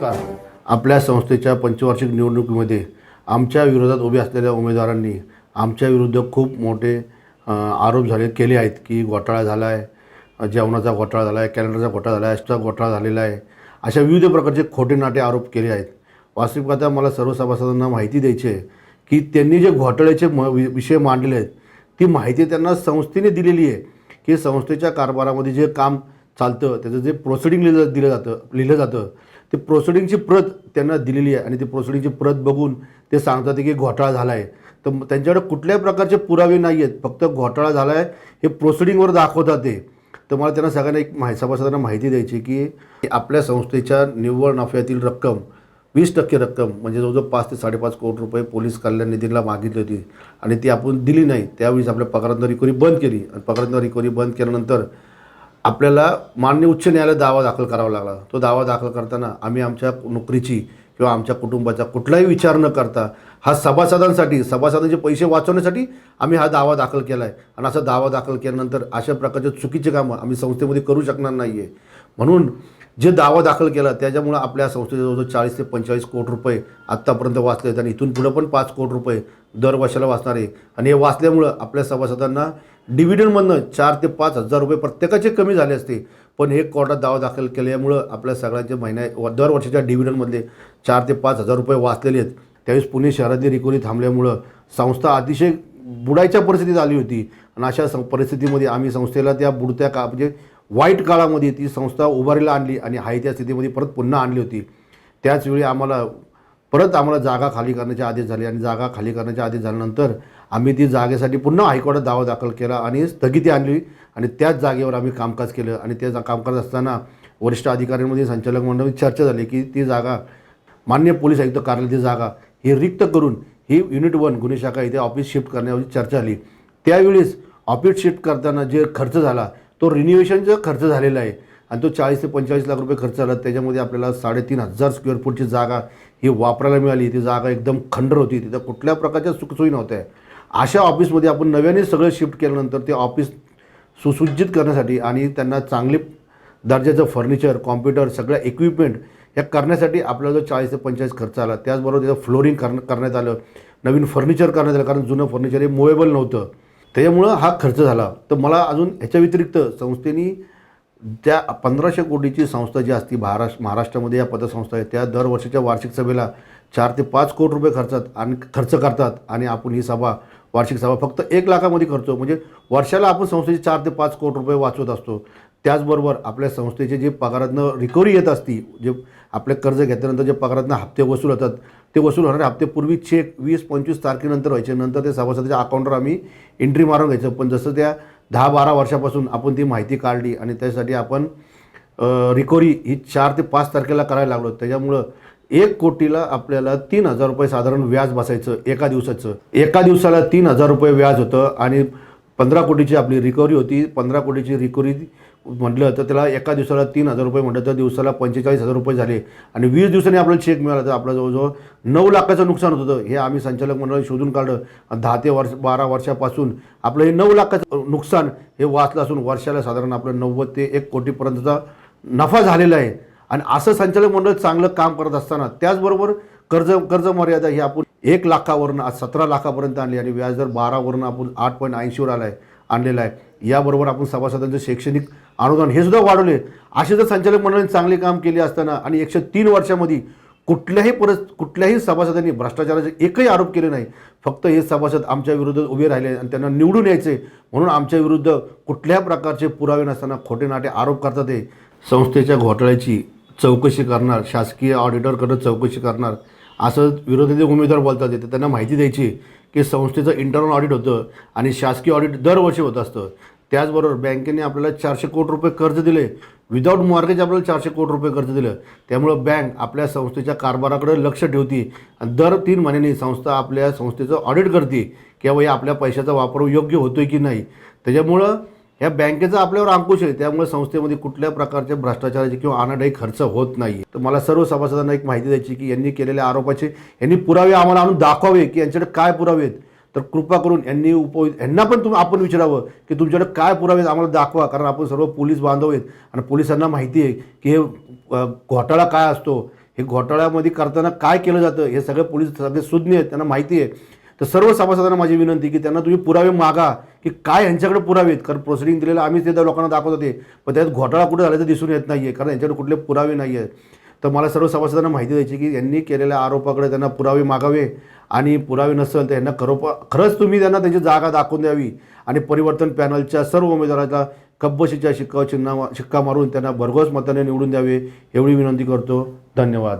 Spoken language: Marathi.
नमस्कार. आपल्या संस्थेच्या पंचवार्षिक निवडणुकीमध्ये आमच्या विरोधात उभे असलेल्या उमेदवारांनी आमच्या विरुद्ध खूप मोठे आरोप केले आहेत की घोटाळा झाला आहे, जेवणाचा घोटाळा झाला आहे, कॅलेंडरचा घोटाळा झाला आहे, एक्स्ट्रा घोटाळा झालेला आहे, अशा विविध प्रकारचे खोटे नाटे आरोप केले आहेत. वास्तविकता मला सर्व सभासदांना माहिती द्यायची आहे की त्यांनी जे घोटाळ्याचे विषय मांडलेले आहेत ती माहिती त्यांना संस्थेने दिलेली आहे की संस्थेच्या कारभारामध्ये जे काम चालतं त्याचं जे प्रोसिडिंग लिहिलं जातं ते प्रोसिडिंगची प्रत त्यांना दिलेली आहे आणि ती प्रोसिडिंगची प्रत बघून ते सांगतात की घोटाळा झाला आहे. तर त्यांच्याकडे कुठल्याही प्रकारचे पुरावे नाही आहेत, फक्त घोटाळा झाला आहे हे प्रोसिडिंगवर दाखवतात ते. तर मला त्यांना सगळ्यांना एक सभासदांना माहिती द्यायची की आपल्या संस्थेच्या निव्वळ नफ्यातील रक्कम 20% रक्कम म्हणजे जवळजवळ 5 ते 5.5 कोटी रुपये पोलीस कल्याण निधीला मागितली होती आणि ती आपण दिली नाही. त्यावेळीच आपल्या पगारातनं रिकव्हरी बंद केली आणि पगारातनं रिकव्हरी बंद केल्यानंतर आपल्याला माननीय उच्च न्यायालयात दावा दाखल करावा लागला. तो दावा दाखल करताना आम्ही आमच्या नोकरीची किंवा आमच्या कुटुंबाचा कुठलाही विचार न करता हा सभासदांचे पैसे वाचवण्यासाठी आम्ही हा दावा दाखल केला आहे. आणि असा दावा दाखल केल्यानंतर अशा प्रकारचे चुकीचे कामं आम्ही संस्थेमध्ये करू शकणार नाही आहे. म्हणून जे दावा दाखल केला त्याच्यामुळं आपल्या संस्थेचे जवळजवळ 40 ते 45 कोटी रुपये आत्तापर्यंत वाचले आहेत आणि इथून पुढं पण 5 कोटी रुपये दर वर्षाला वाचणार आहे. आणि हे वाचल्यामुळं आपल्या सभासदांना डिव्हिडंडमधनं 4 ते 5 हजार रुपये प्रत्येकाचे कमी झाले असते. पण हे कोर्टात दावा दाखल केल्यामुळं आपल्या सगळ्यांचे दर वर्षाच्या डिव्हिडंडमधले 4 ते 5 हजार रुपये वाचलेले आहेत. त्यावेळेस पुणे शहरातली रिकव्हरी थांबल्यामुळं संस्था अतिशय बुडायच्या परिस्थितीत आली होती आणि अशा परिस्थितीमध्ये आम्ही संस्थेला त्या बुडत्या म्हणजे वाईट काळामध्ये ती संस्था उभारीला आणली आणि आहे त्या स्थितीमध्ये परत पुन्हा आणली होती. त्याचवेळी आम्हाला जागा खाली करण्याचे आदेश झाले आणि जागा खाली करण्याचे आदेश झाल्यानंतर आम्ही ती जागेसाठी पुन्हा हायकोर्टात दावा दाखल केला आणि स्थगिती आणली आणि त्याच जागेवर आम्ही कामकाज केलं. आणि त्या कामकाज असताना वरिष्ठ अधिकाऱ्यांमध्ये संचालक मंडळामध्ये चर्चा झाली की ती जागा माननीय पोलीस आयुक्त कार्यालयाची जागा ही रिक्त करून ही युनिट 1 गुन्हे शाखा इथे ऑफिस शिफ्ट करण्याची चर्चा झाली. त्यावेळेस ऑफिस शिफ्ट करताना जे खर्च झाला तो रिन्युवेशनचा खर्च झालेला आहे आणि तो 40 ते 45 लाख रुपये खर्च झाला. त्याच्यामध्ये आपल्याला 3,500 स्क्वेअर फूटची जागा ही वापरायला मिळाली. ती जागा एकदम खंडर होती, तिथं कुठल्या प्रकारच्या सुखसोयी नव्हत्या. अशा ऑफिसमध्ये आपण नव्याने सगळं शिफ्ट केल्यानंतर ते ऑफिस सुसज्जित करण्यासाठी आणि त्यांना चांगले दर्जाचं फर्निचर, कॉम्प्युटर, सगळ्या इक्विपमेंट या करण्यासाठी आपल्याला जो 40 ते 45 खर्च आला. त्याचबरोबर त्याचं फ्लोरिंग करण्यात आलं, नवीन फर्निचर करण्यात आलं, कारण जुनं फर्निचर हे मुवेबल नव्हतं. त्याच्यामुळं हा खर्च झाला. तर मला अजून ह्याच्या व्यतिरिक्त संस्थेने त्या 1500 कोटीची संस्था जी असती महाराष्ट्रामध्ये या पतसंस्था आहे त्या दरवर्षीच्या वार्षिक सभेला 4 ते 5 कोटी रुपये खर्च करतात आणि आपण ही वार्षिक सभा फक्त 1 लाखामध्ये करतो. म्हणजे वर्षाला आपण संस्थेचे 4 ते 5 कोटी रुपये वाचवत असतो. त्याचबरोबर आपल्या संस्थेचे जे पगारातनं रिकव्हरी येत असती, जे आपले कर्ज घेतल्यानंतर जे पगारातनं हप्ते वसूल होतात ते वसूल होणारे हप्ते पूर्वी चेक 20-25 तारखेनंतर व्हायचे, नंतर ते सभासदाच्या अकाउंटवर आम्ही एंट्री मारून घ्यायचं. पण जसं त्या 10-12 वर्षापासून आपण ती माहिती काढली आणि त्यासाठी आपण रिकव्हरी ही 4 ते 5 तारखेला करायला लागलो. त्याच्यामुळं 1 कोटीला आपल्याला 3,000 रुपये साधारण व्याज बसायचं एका दिवसाचं. एका दिवसाला 3,000 रुपये व्याज होतं आणि 15 कोटीची आपली रिकव्हरी होती. 15 कोटीची रिकव्हरी म्हटलं तर त्याला एका दिवसाला 3,000 रुपये म्हटलं तर दिवसाला 45,000 रुपये झाले आणि 20 दिवसांनी आपल्याला चेक मिळाला तर आपलं जवळजवळ 9 लाखाचं नुकसान होत होतं. हे आम्ही संचालक मंडळाने शोधून काढलं. 10 ते 12 वर्षापासून आपलं हे 9 लाखाचं नुकसान हे वाचलं असून वर्षाला साधारण आपलं 90 ते 1 कोटीपर्यंतचा नफा झालेला आहे. आणि असं संचालक मंडळ चांगलं काम करत असताना त्याचबरोबर कर्ज मर्यादा ही आपण 1 लाखावरून आज 17 लाखापर्यंत आणली आणि व्याजदर 12वरून आपण 8.80वर आणलेला आहे. याबरोबर आपण सभासदांचं शैक्षणिक अनुदान हे सुद्धा वाढवले. असे जर संचालक मंडळाने चांगले काम केले असताना आणि 103 वर्षामध्ये कुठल्याही सभासदांनी भ्रष्टाचाराचे एकही आरोप केले नाही. फक्त हे सभासद आमच्या विरुद्ध उभे राहिले आणि त्यांना निवडून यायचे म्हणून आमच्या विरुद्ध कुठल्याही प्रकारचे पुरावे नसताना खोटे नाटे आरोप करतात. ते संस्थेच्या घोटाळ्याची चौकशी करणार, शासकीय ऑडिटरकडे चौकशी करणार असं विरोधी उमेदवार बोलतात. तर त्यांना माहिती द्यायची की संस्थेचं इंटर्नल ऑडिट होतं आणि शासकीय ऑडिट दरवर्षी होत असतं. त्याचबरोबर बँकेने आपल्याला 400 कोटी रुपये कर्ज दिले, विदाऊट मॉर्गेज आपल्याला 400 कोटी रुपये कर्ज दिलं. त्यामुळं बँक आपल्या संस्थेच्या कारभाराकडे लक्ष ठेवती आणि दर 3 महिन्यांनी संस्था आपल्या संस्थेचं ऑडिट करते की बाबा आपल्या पैशाचा वापर योग्य होतोय की नाही. त्याच्यामुळं ह्या बँकेचा आपल्यावर अंकुश आहे. त्यामुळे संस्थेमध्ये कुठल्या प्रकारच्या भ्रष्टाचाराचे किंवा अनादायी खर्च होत नाही. तर मला सर्व सभासदांना एक माहिती द्यायची की यांनी केलेल्या आरोपाचे पुरावे आम्हाला आणून दाखवावे की यांच्याकडे काय पुरावे आहेत. तर कृपा करून यांना पण आपण विचारावं की तुमच्याकडे काय पुरावे आम्हाला दाखवा, कारण आपण सर्व पोलीस बांधव आहेत आणि पोलिसांना माहिती आहे की हे घोटाळा काय असतो, हे घोटाळ्यामध्ये करताना काय केलं जातं हे सगळे पोलीस सगळे सुज्ञ आहेत, त्यांना माहिती आहे. तर सर्व सभासदांना माझी विनंती की त्यांना तुम्ही पुरावे मागा की काय यांच्याकडे पुरावे आहेत. कारण प्रोसिडिंग दिलेलं आम्हीच ते लोकांना दाखवत होते, पण त्यात घोटाळा कुठे झाल्याचं दिसून येत नाही आहे, कारण यांच्याकडे कुठले पुरावे नाही आहेत. तर मला सर्व सभासदांना माहिती द्यायची की यांनी केलेल्या आरोपाकडे त्यांना पुरावे मागावे आणि पुरावे नसेल तर यांना खरंच तुम्ही त्यांना त्यांची जागा दाखवून द्यावी आणि परिवर्तन पॅनलच्या सर्व उमेदवारांना कब्बशीच्या शिक्का मारून त्यांना भरघोस मताने निवडून द्यावे एवढी विनंती करतो. धन्यवाद.